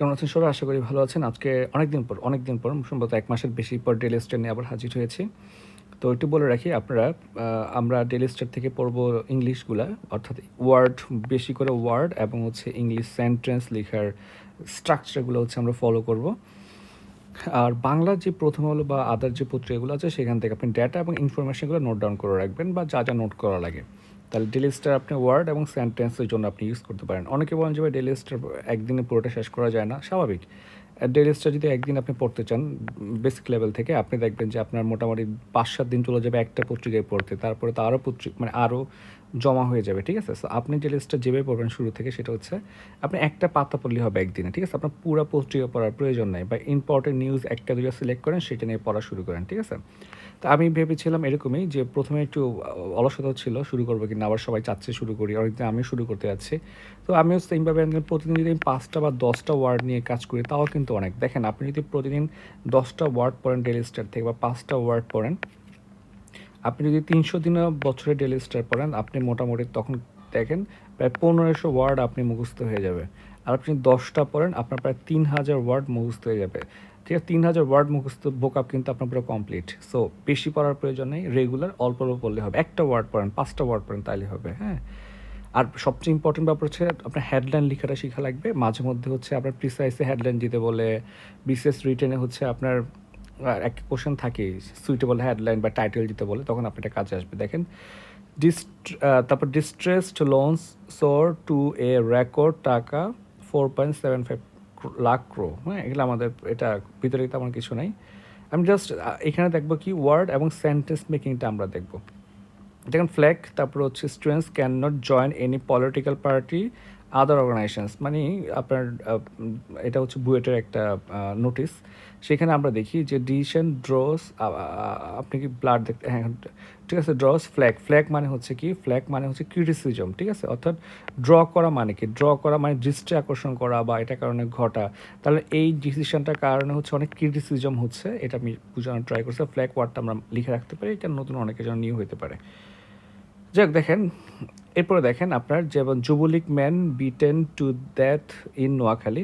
কেমন আছেন সবাই? আশা করি ভালো আছেন। আজকে অনেকদিন পর সম্ভবত ১ মাসের বেশি পর ডেইলি স্টার নিয়ে আবার হাজির হয়েছি। তো একটু বলে রাখি আপনারা আমরা ডেইলি স্টার থেকে পড়ব ইংলিশগুলা, অর্থাৎ ওয়ার্ড, বেশি করে ওয়ার্ড এবং হচ্ছে ইংলিশ সেন্টেন্স লেখার স্ট্রাকচারগুলো হচ্ছে আমরা ফলো করব। আর বাংলার যে প্রথম আলো বা আদার যে পত্রিকাগুলো আছে সেখান থেকে আপনি ডেটা এবং ইনফরমেশনগুলো নোট ডাউন করে রাখবেন বা যা নোট করা লাগে। তাহলে ডেইলি স্টার আপনি ওয়ার্ড এবং সেন্টেন্সের জন্য আপনি ইউজ করতে পারেন। অনেকে বলেন যে ভাই ডেইলি স্টার একদিনে পুরোটা শেষ করা যায় না, স্বাভাবিক। ডেইলি স্টার যদি একদিন আপনি পড়তে চান বেসিক লেভেল থেকে, আপনি দেখবেন যে আপনার মোটামুটি ৫-৭ দিন চলে যাবে একটা পত্রিকায় পড়তে, তারপরে তো আরও আরও জমা হয়ে যাবে, ঠিক আছে? সো আপনি ডেইলি স্টার যেভাবে পড়বেন শুরু থেকে সেটা হচ্ছে আপনি একটা পাতা পড়লেই হবে একদিনে, ঠিক আছে? আপনার পুরো পত্রিকা পড়ার প্রয়োজন নেই, বা ইম্পর্টেন্ট নিউজ একটা দুটো সিলেক্ট করেন, সেটা নিয়ে পড়া শুরু করেন, ঠিক আছে? তো আমি ভেবেছিলাম এরকমই যে প্রথমে একটু অলসতা ছিল, শুরু করবো কিনা, আবার সবাই চাচ্ছে শুরু করি, অনেকদিন আমি শুরু করতে যাচ্ছি। তো আমিও সেমভাবে প্রতিদিন যদি আমি ৫টা বা 10টা ওয়ার্ড নিয়ে কাজ করি তাও কিন্তু অনেক। দেখেন, আপনি যদি প্রতিদিন 10টা ওয়ার্ড পড়েন ডেইলি স্টার থেকে, বা 5টা ওয়ার্ড পড়েন, আপনি যদি ৩০০ দিনও বছরে ডেইলি স্টার পড়েন, আপনি মোটামুটি তখন দেখেন প্রায় ১৫০০ ওয়ার্ড আপনি মুখস্থ হয়ে যাবে। আর আপনি 10টা পড়েন, আপনার প্রায় ৩০০০ ওয়ার্ড মুখস্থ হয়ে যাবে। ঠিক আছে, ৩০০০ ওয়ার্ড মুখস্থ ভোকাব কিন্তু আপনার পুরো কমপ্লিট। সো বেশি পড়ার প্রয়োজন নেই, রেগুলার অল্প অল্প পড়লে হবে। একটা ওয়ার্ড পড়েন, 5টা ওয়ার্ড পড়েন, তাইলে হবে, হ্যাঁ। আর সবচেয়ে ইম্পর্টেন্ট ব্যাপার হচ্ছে আপনার হেডলাইন লেখাটা শেখা লাগবে। মাঝে মধ্যে হচ্ছে আপনার প্রিসাইসে হেডলাইন দিতে বলে, বিসিএস রিটেনে হচ্ছে আপনার একটা কোশ্চেন থাকে সুইটেবল হেডলাইন বা টাইটেল দিতে বলে, তখন আপনি এটা কাজে আসবে। দেখেন, তারপর ডিস্ট্রেসড লোনস সোর টু এ রেকর্ড টাকা 4.75 লাখ ক্রো, হ্যাঁ। এগুলো আমাদের এটা ভিতরে তেমন কিছু নাই। আমি জাস্ট এখানে দেখবো কি ওয়ার্ড এবং সেন্টেন্স মেকিংটা আমরা দেখবো। দেখেন, ফ্ল্যাগ, তারপর হচ্ছে students can not join any political party other organisations, মানে আপনার এটা হচ্ছে বুয়েটের একটা নোটিস। সেখানে আমরা দেখি যে ডিসিশন ড্রস, আপনি কি ব্লাড দেখতে, হ্যাঁ ঠিক আছে, ড্রস ফ্ল্যাগ। ফ্ল্যাগ মানে হচ্ছে কি, ফ্ল্যাগ মানে হচ্ছে ক্রিটিসিজম, ঠিক আছে? অর্থাৎ ড্র করা মানে কি, ড্র করা মানে দৃষ্টি আকর্ষণ করা বা এটা কারণে ঘটা। তাহলে এই ডিসিশনটার কারণে হচ্ছে অনেক ক্রিটিসিজম হচ্ছে, এটা আমি বোঝানোর ট্রাই করছি। ফ্ল্যাগ ওয়ার্ডটা আমরা লিখে রাখতে পারি, এটা নতুন অনেকের জন্য নিউ হতে পারে। যাক, দেখেন, এরপরে দেখেন আপনার যেমন Jubo League man beaten to death in Noakhali.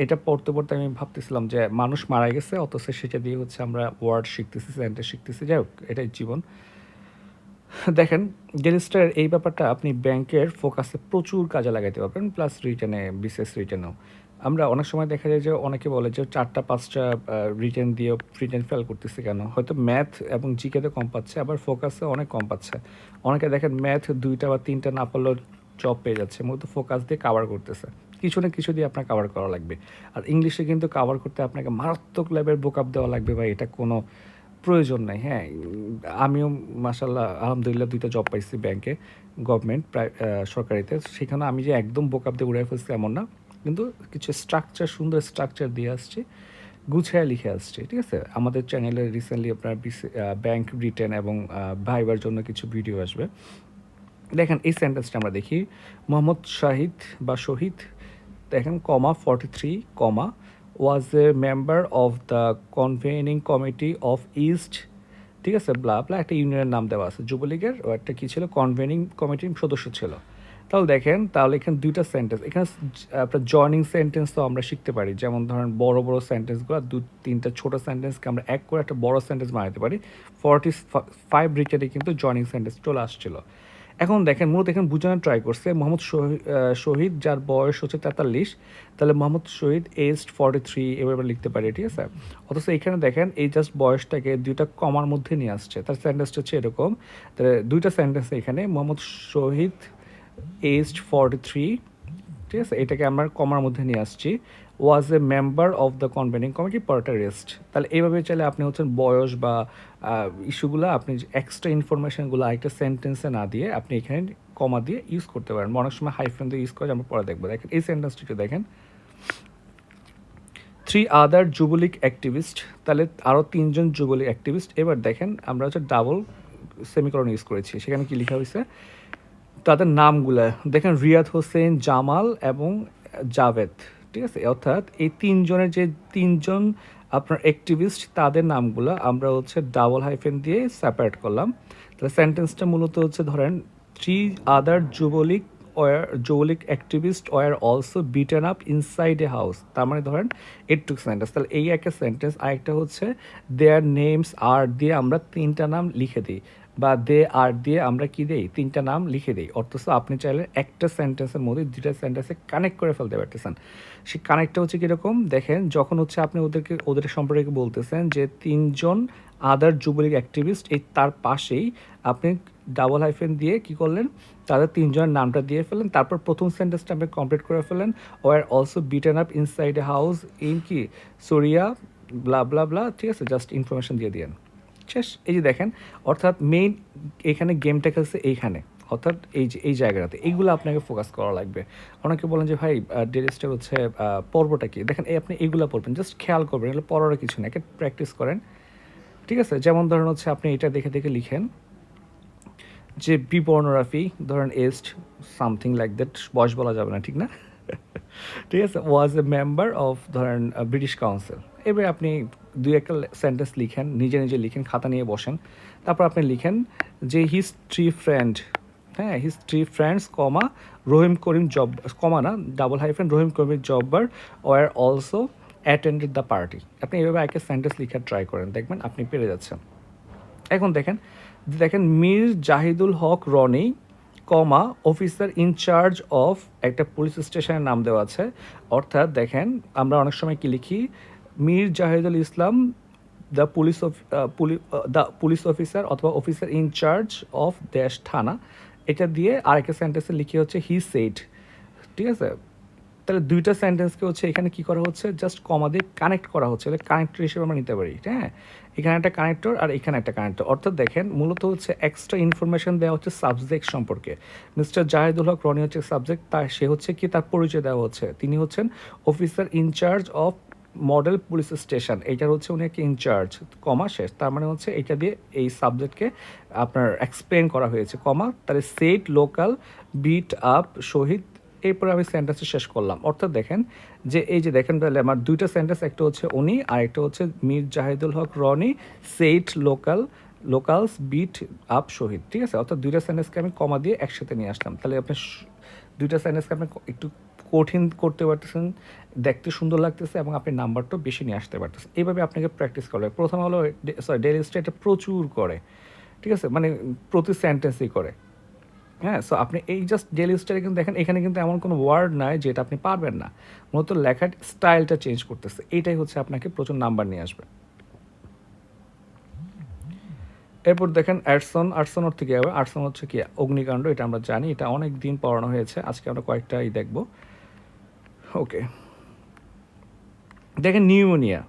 এটা পড়তে পড়তে আমি ভাবতেছিলাম যে মানুষ মারা গেছে, অথচ সেটা দিয়ে হচ্ছে আমরা ওয়ার্ড শিখতেছি, সেন্টেন্স শিখতেছি। যাই হোক, এটাই জীবন। দেখেন, ডেলিস্টার এই ব্যাপারটা আপনি ব্যাংকের ফোকাসে প্রচুর কাজে লাগাইতে পারবেন, প্লাস রিটেনে, বিশেষ রিটেনেও। আমরা অনেক সময় দেখা যায় যে অনেকে বলে যে 4টা-5টা রিটেন দিয়ে রিটেন ফেল করতেছে কেন? হয়তো ম্যাথ এবং জিকেতে কম পাচ্ছে, আবার ফোকাসে অনেক কম পাচ্ছে। অনেকে দেখেন ম্যাথ 2টা বা 3টা না পারলেও জব পেয়ে যাচ্ছে, মূলত ফোকাস দিয়ে কাভার করতেছে। কিছু না কিছু দিয়ে আপনার কাভার করা লাগবে। আর ইংলিশে কিন্তু কাভার করতে আপনাকে মারাত্মক লেভেলের ভোকাব দেওয়া লাগবে, বা এটা কোনো প্রয়োজন নাই, হ্যাঁ। আমিও মাশাআল্লাহ আলহামদুলিল্লাহ 2টা জব পাইছি ব্যাংকে, গভর্নমেন্ট, সরকারিতে। সেখানে আমি যে একদম ভোকাব দিয়ে উড়াই ফেলছি এমন না, কিন্তু কিছু স্ট্রাকচার, সুন্দর স্ট্রাকচার দিয়ে আসছি, গুছিয়ে লিখে আসছি, ঠিক আছে? আমাদের চ্যানেলে রিসেন্টলি আপনার ব্যাংক রিটেন এবং ভাইবার জন্য কিছু ভিডিও আসবে। দেখেন, এই সেন্টেন্সটা আমরা দেখি, মোহাম্মদ শাহিদ বা শহীদ, দেখেন, comma 43, comma was a member of the convening committee of east, ঠিক আছে, ব্লা ব্লা, একটা ইউনিয়নের নাম দেওয়া আছে যুবলীগের, ও একটা কী ছিল, কনভেনিং কমিটির সদস্য ছিল। তাহলে দেখেন, তাহলে এখানে 2টা সেন্টেন্স, এখানে আপনার জয়নিং সেন্টেন্স তো আমরা শিখতে পারি, যেমন ধরেন বড় বড় সেন্টেন্সগুলো 2-3টা ছোটো সেন্টেন্সকে আমরা এক করে একটা বড় সেন্টেন্স বানাতে পারি। 45 রিটেনে কিন্তু জয়নিং সেন্টেন্স চলে আসছিল। এখন দেখেন, মূলত এখানে বোঝানোর ট্রাই করছে মোহাম্মদ শহীদ, যার বয়স হচ্ছে 43, তাহলে মোহাম্মদ শহীদ এজড 43 এভাবে লিখতে পারি, ঠিক আছে? অথচ এখানে দেখেন এই জাস্ট বয়সটাকে 2টা কমার মধ্যে নিয়ে আসছে, তার সেন্টেন্সটা হচ্ছে এরকম। তাহলে 2টা সেন্টেন্স এখানে, মোহাম্মদ শহীদ এজড 43, ঠিক আছে, এটাকে আমরা কমার মধ্যে নিয়ে আসছি, was a member of the convening committee, পরটা রেস্ট। তাহলে এইভাবে চাইলে আপনি হচ্ছেন বয়স বা ইস্যুগুলো, আপনি এক্সট্রা ইনফরমেশনগুলো আরেকটা সেন্টেন্সে না দিয়ে আপনি এখানে কমা দিয়ে ইউজ করতে পারেন। অনেক সময় হাইফেন দিয়ে ইউজ করে, আমরা পরে দেখবো। দেখেন এই সেন্টেন্সটিকে দেখেন, 3 আদার যুবলীগ অ্যাক্টিভিস্ট, তাহলে আরও 3জন যুবলীগ অ্যাক্টিভিস্ট। এবার দেখেন, আমরা হচ্ছে ডাবল সেমিকলন ইউজ করেছি, সেখানে কি লেখা হয়েছে তাদের নামগুলা দেখেন, রিয়াদ হোসেন, জামাল এবং জাভেদ, ঠিক আছে? অর্থাৎ এই 3জনের যে 3জন আপনার অ্যাক্টিভিস্ট, তাদের নামগুলো আমরা হচ্ছে ডাবল হাইফেন দিয়ে সেপারেট করলাম। তাহলে সেন্টেন্সটা মূলত হচ্ছে ধরেন 3 আদার যুবলীগ ওয়ার যৌলিক activist were also beaten up inside a house, তার মানে ধরেন এইটুক সেন্টেন্স। তাহলে এই একটা সেন্টেন্স। আরেকটা হচ্ছে দেয়ার নেমস আর দিয়ে আমরা তিনটা নাম লিখে দিই, বা দে আর দিয়ে আমরা কি দিই, তিনটা নাম লিখে দিই। অথচ আপনি চাইলে একটা সেন্টেন্সের মধ্যে দুইটা সেন্টেন্সে কানেক্ট করে ফেলতে পারতেছেন। সেই কানেক্টটা হচ্ছে কীরকম দেখেন, যখন হচ্ছে আপনি ওদের সম্পর্কে বলতেছেন যে তিনজন আদার যুবলীগ অ্যাক্টিভিস্ট, এই তার পাশেই আপনি ডাবল হাইফেন দিয়ে কি করলেন, তাদের তিনজনের নামটা দিয়ে ফেলেন, তারপর প্রথম সেন্টেন্সটা আপনি কমপ্লিট করে ফেলেন, were also beaten up inside a house in কি সোরিয়া ব্লা ব্লা ব্লা, ঠিক আছে, জাস্ট ইনফরমেশন দিয়ে দিয়েন, শেষ। এই যে দেখেন, অর্থাৎ মেইন এখানে গেমটা খেলছে এইখানে, অর্থাৎ এই জায়গাটাতে এইগুলো আপনাকে ফোকাস করা লাগবে। অনেকে বলেন যে ভাই ডেলিস্টে হচ্ছে পর্বটা কি, দেখেন এই আপনি এইগুলো পড়বেন, জাস্ট খেয়াল করবেন, এগুলো পড়ার কিছু না, একটা প্র্যাকটিস করেন, ঠিক আছে। যেমন ধরেন হচ্ছে আপনি এটা দেখে দেখে লিখেন যে বি পর্নোগ্রাফি, ধরেন এস্ট সামথিং লাইক দ্যাট, বয়স বলা যাবে না, ঠিক না? ঠিক আছে, ওয়াজ এ মেম্বার অফ ধরেন ব্রিটিশ কাউন্সিল। এবারে আপনি দুই একটা সেন্টেন্স লিখেন, নিজে নিজে লিখেন, খাতা নিয়ে বসেন, তারপর আপনি লিখেন যে হিজ থ্রি ফ্রেন্ড, হ্যাঁ, his three friends comma Rahim Karim জব, কমা না, double hyphen, Rahim Karim Jabbar were also attended the party. আপনি এইভাবে একটা সেন্টেন্স লিখার ট্রাই করেন, দেখবেন আপনি পেরে যাচ্ছেন। এখন দেখেন দেখেন মীর জাহিদুল হক রনি কমা অফিসার ইনচার্জ অফ, একটা পুলিশ স্টেশনের নাম দেওয়া আছে। অর্থাৎ দেখেন আমরা অনেক সময় কি লিখি, মীর জাহিদুল ইসলাম দ্য পুলিশ অফিসার অথবা অফিসার ইনচার্জ অফ দেশ থানা, এটা দিয়ে আরেকটা সেন্টেন্সে লিখি হচ্ছে হি সেড, ঠিক আছে। তাহলে দুইটা সেন্টেন্সকে হচ্ছে এখানে কি করা হচ্ছে, জাস্ট কমা দিয়ে কানেক্ট করা হচ্ছে, কানেক্টর হিসেবে আমরা নিতে পারি, হ্যাঁ। এখানে একটা কানেক্টর আর এখানে একটা কানেক্টর, অর্থাৎ দেখেন মূলত হচ্ছে এক্সট্রা ইনফরমেশন দেওয়া হচ্ছে সাবজেক্ট সম্পর্কে। মিস্টার জাহিদুল হক রনি হচ্ছে সাবজেক্ট, তার সে হচ্ছে কি, তার পরিচয় দেওয়া হচ্ছে, তিনি হচ্ছেন officer in charge of model police station, এইটার হচ্ছে উনি একটা ইনচার্জ, কমা শেষ। তার মানে হচ্ছে এইটা দিয়ে এই সাবজেক্টকে আপনার এক্সপ্লেন করা হয়েছে, কমা, তাহলে সেট লোকাল বিট আপ শহীদ, এরপরে আমি সেন্টেন্সটা শেষ করলাম। অর্থাৎ দেখেন যে এই যে দেখেন তাহলে আমার দুইটা সেন্টেন্স, একটা হচ্ছে উনি আর একটা হচ্ছে মীর জাহিদুল হক রনি সেইট লোকালস বিট আপ শহীদ, ঠিক আছে। অর্থাৎ দুইটা সেন্টেন্সকে আমি কমা দিয়ে একসাথে নিয়ে আসলাম, তাহলে আপনি দুইটা সেন্টেন্সকে আপনি একটু কঠিন করতে পারতেছেন, দেখতে সুন্দর লাগতেছে, এবং আপনি নাম্বারটাও বেশি নিয়ে আসতে পারতেছেন। এইভাবে আপনাকে প্র্যাকটিস করবে। প্রথম হলো ডেইলি স্টে এটা প্রচুর করে, ঠিক আছে, মানে প্রতি সেন্টেন্সই করে, হ্যাঁ। সো আপনি এই জাস্ট ডেইলি স্টাইলে কিন্তু দেখেন এখানে কিন্তু এমন কোনো ওয়ার্ড নাই যেটা আপনি পারবেন না, মূলত লেখার স্টাইলটা চেঞ্জ করতেছে, এইটাই হচ্ছে আপনাকে প্রচুর নাম্বার নিয়ে আসবে। এরপর দেখেন আর্টসন অর্থ কী হবে, আর্টসন হচ্ছে কি অগ্নিকাণ্ড, এটা আমরা জানি, এটা অনেক দিন পড়ানো হয়েছে, আজকে আমরা কয়েকটাই দেখব। ওকে, দেখেন নিউমোনিয়া,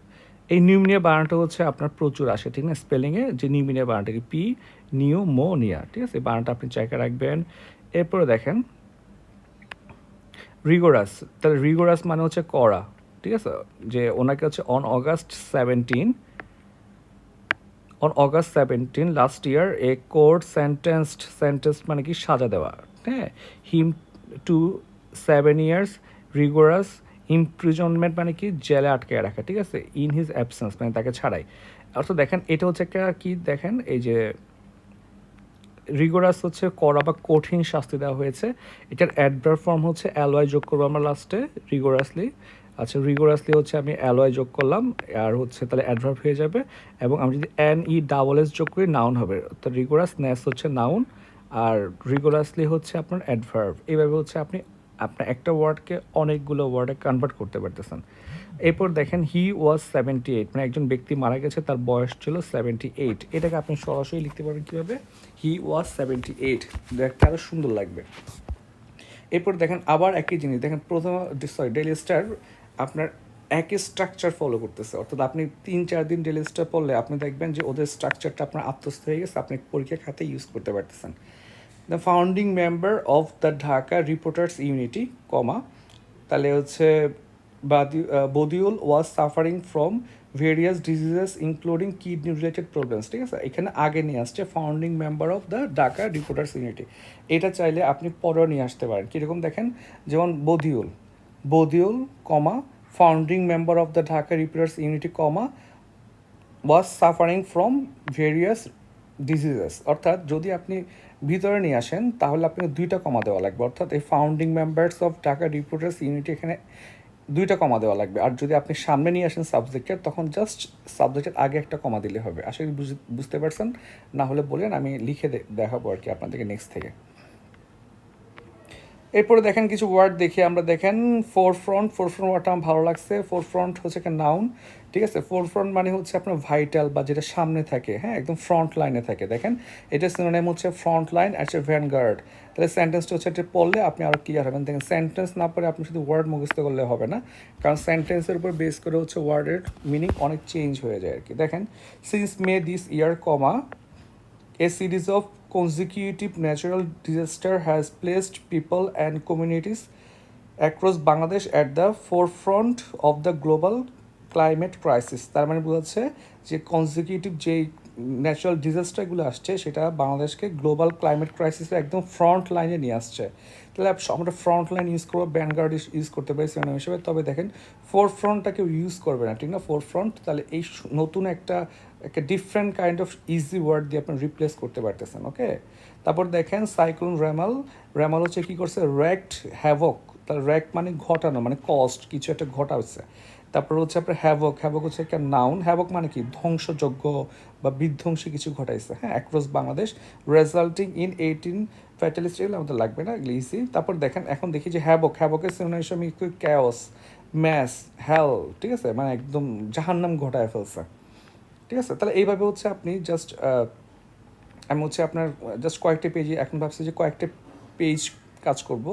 এই নিউমোনিয়া বানানটা হচ্ছে আপনার প্রচুর আসে, ঠিক না, স্পেলিংয়ে যে নিউমোনিয়া বানানটা কি পি নিউমোনিয়া, ঠিক আছে, এই বানানটা আপনি চেকে রাখবেন। এরপরে দেখেন রিগোরাস, তাহলে রিগোরাস মানে হচ্ছে কড়া, ঠিক আছে, যে ওনাকে হচ্ছে on August 17 last year a court sentenced মানে কি সাজা দেওয়া, হ্যাঁ, him to 7 years rigorous imprisonment মানে কি জেলে আটকে রাখা, ঠিক আছে, ইন হিজ অ্যাবসেন্স মানে তাকে ছাড়াই। অর্থাৎ দেখেন এটা হচ্ছে একটা কি, দেখেন এই যে রিগোরাস হচ্ছে কড়া বা কঠিন শাস্তি দেওয়া হয়েছে, এটার অ্যাডভার্ব ফর্ম হচ্ছে অ্যালয় যোগ করবো আমরা লাস্টে, রিগোরাসলি। আচ্ছা, রিগোরাসলি হচ্ছে আমি অ্যালয় যোগ করলাম, আর হচ্ছে তাহলে অ্যাডভার্ব হয়ে যাবে, এবং আমি যদি NE যোগ করি নাউন হবে, তো রিগোরাসনেস হচ্ছে নাউন, আর রিগোরাসলি হচ্ছে আপনার অ্যাডভার্ব। এইভাবে হচ্ছে আপনি আপনার একটা ওয়ার্ডকে অনেকগুলো ওয়ার্ডে কনভার্ট করতে পারতেছেন। এরপর দেখেন হি ওয়াজ 78, মানে একজন ব্যক্তি মারা গেছে, তার বয়স ছিল 78, এটাকে আপনি সরাসরি লিখতে পারবেন কীভাবে, হি ওয়াজ 78, দেখতে আরও সুন্দর লাগবে। এরপর দেখেন আবার একই জিনিস, দেখেন প্রথম ডেইলি স্টার আপনার একই স্ট্রাকচার ফলো করতেছে, অর্থাৎ আপনি 3-4 দিন ডেইলি স্টার পড়লে আপনি দেখবেন যে ওদের স্ট্রাকচারটা আপনার আত্মস্থ হয়ে গেছে, আপনি পরীক্ষা খাতে ইউজ করতে পারতেছেন। The founding member of the Dhaka reporters unity, comma, তাহলে হচ্ছে Badiul was suffering from various diseases including kidney related problems, ঠিক আছে, এখানে আগে নিয়ে আসছে founding member of the Dhaka reporters unity, এটা চাইলে আপনি পরেও নিয়ে আসতে পারেন, কীরকম দেখেন, যেমন Badiul comma founding member of the Dhaka reporters unity comma was suffering from various diseases, অর্থাৎ যদি আপনি ভিতরে নিয়ে আসেন তাহলে আপনাকে 2টা কমা দেওয়া লাগবে, অর্থাৎ এই founding members of Dhaka reporters unity এখানে 2টা কমা দেওয়া লাগবে। আর যদি আপনি সামনে নিয়ে আসেন সাবজেক্টের, তখন জাস্ট সাবজেক্টের আগে একটা কমা দিলে হবে। আশা করি বুঝতে পারছেন, না হলে বলেন, আমি লিখে দেখাবো আর কি আপনাদেরকে নেক্সট থেকে। এরপরে দেখেন কিছু ওয়ার্ড দেখি আমরা। দেখেন ফোরফ্রন্ট ওয়ার্ডটা আমার ভালো লাগছে। ফোরফ্রন্ট হচ্ছে একটা নাউন, ঠিক আছে। ফোরফ্রন্ট মানে হচ্ছে আপনার ভাইটাল বা যেটা সামনে থাকে, হ্যাঁ, একদম ফ্রন্ট লাইনে থাকে। দেখেন এটা সিনোনিম হচ্ছে ফ্রন্ট লাইন আর হচ্ছে ভ্যানগার্ড। তাহলে সেন্টেন্সটা হচ্ছে এটা পড়লে আপনি আরও ক্লিয়ার হবেন। দেখেন সেন্টেন্স না পড়ে আপনি শুধু ওয়ার্ড মুখস্থ করলে হবে না, কারণ সেন্টেন্সের উপর বেস করে হচ্ছে ওয়ার্ডের মিনিং অনেক চেঞ্জ হয়ে যায় আর কি। দেখেন since May this year comma a series of consecutive natural disaster has placed people and communities across Bangladesh at the forefront of the global climate crisis। তার মানে বোঝাচ্ছে যে কনজিকিউটিভ যে ন্যাচারাল ডিজাস্টারগুলো আসছে সেটা বাংলাদেশকে গ্লোবাল ক্লাইমেট ক্রাইসিসে একদম ফ্রন্ট লাইনে নিয়ে আসছে। তাহলে আমরা ফ্রন্ট লাইন ইউজ করবো, ভ্যানগার্ড ইউজ করতে পারি সিনোনিম হিসেবে। তবে দেখেন ফোর ফ্রন্টটা কেউ ইউজ করবে না, ঠিক না, ফোর ফ্রন্ট। তাহলে এই নতুন একটা different kind of easy word দিয়ে আপনি রিপ্লেস করতে পারতেছেন। ওকে, তারপর দেখেন সাইক্লোন রেমাল হচ্ছে কী করছে, র্যাক্ট হ্যাভক। তার র্যাক্ট মানে ঘটানো, মানে কস্ট, কিছু একটা ঘটা হচ্ছে। তারপর হচ্ছে আপনার হ্যাভক হচ্ছে একটা নাউন। হ্যাভক মানে কি, ধ্বংসযোগ্য বা বিধ্বংসী কিছু ঘটাইছে, হ্যাঁ, অ্যাক্রস বাংলাদেশ। রেজাল্টিং ইন 18 ফ্যাটালিস্ট, এগুলো আমাদের লাগবে না, এগুলো ইজি। তারপর দেখেন এখন দেখি যে হ্যাভকের সিনোনিম একটু ক্যাওস, ম্যাস, হ্যাল, ঠিক আছে, মানে একদম জাহান্নাম ঘটায় ফেলছে, ঠিক আছে। তাহলে এইভাবে হচ্ছে আপনি জাস্ট আমি হচ্ছে আপনার জাস্ট কয়েকটা পেজে এখন ভাবছি যে কয়েকটা পেজ কাজ করব,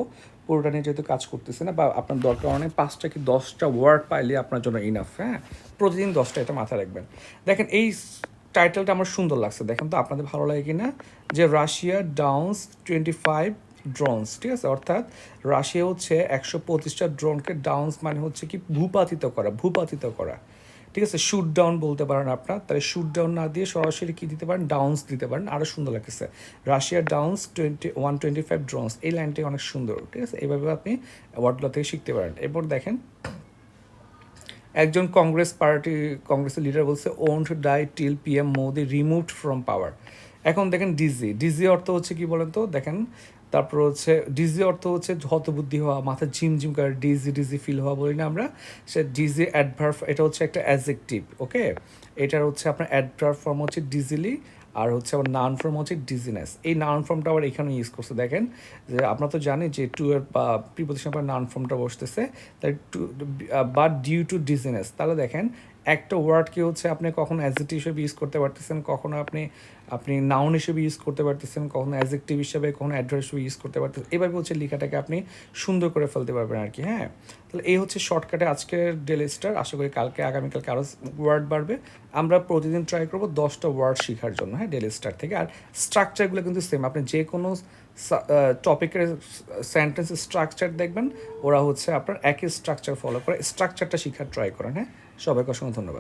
পুরোটা নিয়ে যেহেতু কাজ করতেছি না, বা আপনার দরকার অনেক 5টা কি 10টা ওয়ার্ড পাইলে আপনার জন্য ইনাফ, হ্যাঁ, প্রতিদিন 10টা, এটা মাথায় রাখবেন। দেখেন এই টাইটেলটা আমার সুন্দর লাগছে, দেখেন তো আপনাদের ভালো লাগে কি না, যে রাশিয়া ডাউন্স 25 ড্রোনস, ঠিক আছে। অর্থাৎ রাশিয়া হচ্ছে 125টা ড্রোনকে, ডাউন্স মানে হচ্ছে কি ভূপাতিত করা, ঠিক আছে। শুট ডাউন বলতে পারেন আপনার, তাহলে শুট ডাউন না দিয়ে সরাসরি কী দিতে পারেন, ডাউন্স দিতে পারেন, আরও সুন্দর লাগতেছে। রাশিয়া ডাউন্স 125 ড্রোনস, এই লাইনটি অনেক সুন্দর, ঠিক আছে। এইভাবে আপনি ওয়ার্ডগুলো থেকে শিখতে পারেন। এরপর দেখেন একজন কংগ্রেসের লিডার বলছে won't die till PM Modi removed from power. এখন দেখেন ডিজি অর্থ হচ্ছে কি বলেন তো, দেখেন তারপর হচ্ছে ডিজি অর্থ হচ্ছে হতবুদ্ধি হওয়া, মাথা ঝিমঝিম করে, ডিজি ফিল হওয়া বলি না আমরা, সে ডিজি অ্যাডভার্ব, এটা হচ্ছে একটা অ্যাডজেক্টিভ। ওকে, এটার হচ্ছে আপনার অ্যাডভার্ব ফর্ম হচ্ছে ডিজিলি, আর হচ্ছে আবার নাউন ফর্ম হচ্ছে ডিজিনেস। এই নাউন ফর্মটা আবার এখানে ইউজ করছে। দেখেন যে আপনারা তো জানেন যে টু এর বা প্রিপোজিশন পর নাউন ফর্মটা বসতেছে, তাই to but due to dizziness. তাহলে দেখেন একটা ওয়ার্ডকে হচ্ছে আপনি কখনো অ্যাডজেক্টিভ হিসেবে ইউজ করতে পারতেছেন, কখনো আপনি নাউন হিসেবে ইউজ করতে পারতেছেন, কখনো অ্যাডজেক্টিভ হিসেবে, কখনো অ্যাডভার্ব হিসেবে ইউজ করতে পারতেছেন। এভাবে হচ্ছে লেখাটাকে আপনি সুন্দর করে ফেলতে পারবেন আর কি, হ্যাঁ। তাহলে এই হচ্ছে শর্টকাটে আজকের ডেলি স্টার। আশা করি আগামীকালকে আরও ওয়ার্ড বাড়বে। আমরা প্রতিদিন ট্রাই করবো 10টা ওয়ার্ড শেখার জন্য, হ্যাঁ, ডেলি স্টার থেকে। আর স্ট্রাকচারগুলো কিন্তু সেম, আপনি যে কোনো টপিকের সেন্টেন্স স্ট্রাকচার দেখবেন, ওরা হচ্ছে আপনার একই স্ট্রাকচার ফলো করে, স্ট্রাকচারটা শেখার ট্রাই করেন, হ্যাঁ। সবাইকে অসংখ্য ধন্যবাদ।